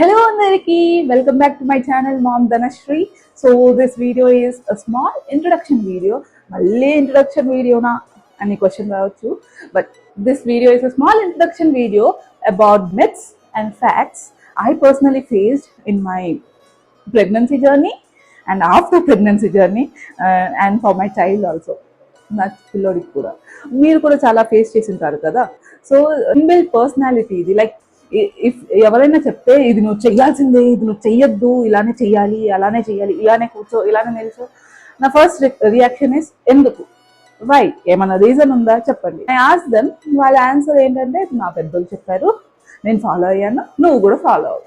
Hello Andariki, welcome back to my channel Mom Dhanashree. So this video is a small introduction video. Malli introduction video na any question raవచ్చు. But this video is a small introduction video about myths and facts I personally faced in my pregnancy journey and after pregnancy journey and for my child also. నా పిల్లోడికి కూడా మీరు కూడా చాలా face చేసి ఉంటారు కదా. So inbuilt personality ఇది, లైక్ ఇఫ్ ఎవరైనా చెప్తే ఇది నువ్వు చెయ్యాల్సిందే, ఇది నువ్వు చెయ్యొద్దు, ఇలానే చెయ్యాలి, అలానే చెయ్యాలి, ఇలానే కూర్చో, ఇలానే నిల్చో, నా ఫస్ట్ రియాక్షన్ ఇస్ ఎందుకు, వై, ఏమన్నా రీజన్ ఉందా చెప్పండి. I ask them. వాళ్ళ ఆన్సర్ ఏంటంటే నా పెద్దలు చెప్పారు, నేను ఫాలో అయ్యాను, నువ్వు కూడా ఫాలో అవ్వు.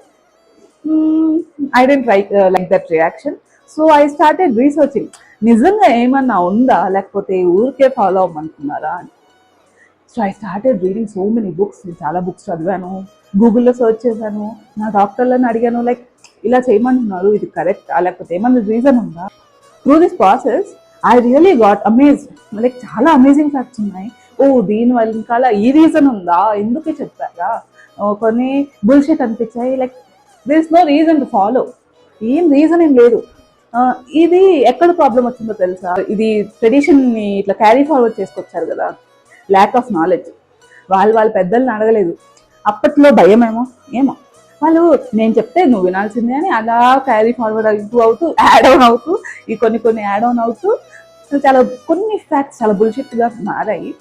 I didn't like that reaction. So I started researching, నిజంగా ఏమన్నా ఉందా లేకపోతే ఊరికే ఫాలో అవ్వమంటున్నారా అని. So I started reading so many books. నేను చాలా బుక్స్ చదివాను, గూగుల్లో సర్చ్ చేశాను, నా డాక్టర్లను అడిగాను, లైక్ ఇలా చేయమంటున్నారు, ఇది కరెక్టా లేకపోతే ఏమన్నా రీజన్ ఉందా. Through this process I really got amazed. Like చాలా అమేజింగ్ ఫ్యాక్ట్స్ ఉన్నాయి. ఓ దీని వెనకాల ఈ రీజన్ ఉందా, ఎందుకే చెప్పారా. కొన్ని బుల్షిట్ అనిపించాయి, like there is no reason to follow, ఏం రీజన్ ఏం లేదు. ఇది ఎక్కడ ప్రాబ్లం వచ్చిందో తెలుసా, ఇది ట్రెడిషన్ని ఇట్లా క్యారీ ఫార్వర్డ్ చేసుకొచ్చారు కదా, ల్యాక్ ఆఫ్ నాలెడ్జ్. వాళ్ళ పెద్దల్ని అడగలేదు, అప్పట్లో భయమేమో ఏమో, వాళ్ళు నేను చెప్తే నువ్వు వినాల్సిందే అని అలా క్యారీ ఫార్వర్డ్ అవుతూ యాడ్ ఆన్ అవుతూ ఈ కొన్ని యాడ్ ఆన్ అవుతూ చాలా కొన్ని ఫ్యాక్ట్స్ చాలా బుల్షిట్గా మారాయి.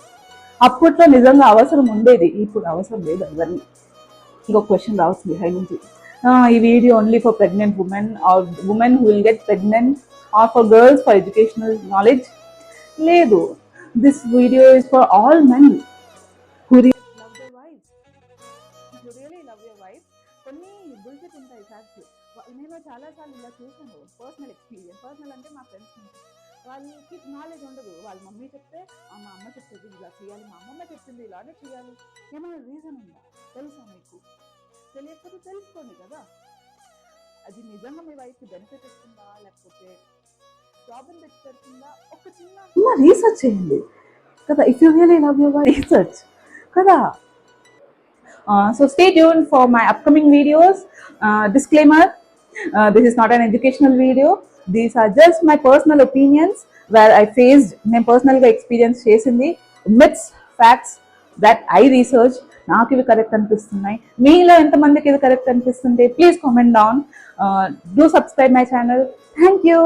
అప్పట్లో నిజంగా అవసరం ఉండేది, ఇప్పుడు అవసరం లేదు అందరినీ. ఇంకొక క్వశ్చన్ రావచ్చు బిహైండ్ నుంచి, ఈ video only for pregnant women or women who will get pregnant or for girls for educational knowledge. లేదు, this video is for all men who really love their wives. If you really love your wife, కొన్ని bullshit ఉంటాయి facts. నేను చాలాసార్లు ఇలా చూసాను, personal experience. Personal అంటే మా friends నుంచి, వాళ్ళకి నాలెడ్జ్ ఉండదు. వాళ్ళ మమ్మీ చెప్తే మా అమ్మ చెప్తుంది ఇలా చేయాలి, మా అమ్మమ్మ చెప్పింది ఇలానే చేయాలి, ఏమైనా రీజన్ ఉందా తెలుసా మీకు? తెలియకపోతే తెలుసుకోండి కదా, అది నిజంగా మీ వైఫ్కి బెనిఫిట్ ఇస్తుందా లేకపోతే ప్రాబ్లం తెచ్చి పెడుతుందా, ఒక చిన్న రీసెర్చ్ చేయండి కదా. If you really love your wife, research కదా. So stay tuned for my upcoming videos. Disclaimer, this is not an educational video. These are just my personal opinions where I faced, నేను పర్సనల్గా experience చేసింది myths, facts that I researched. నాకు ఇవి correct అనిపిస్తున్నాయి, మీలో ఎంతమందికి ఇది కరెక్ట్ అనిపిస్తుంది please comment down. Do subscribe my channel. Thank you.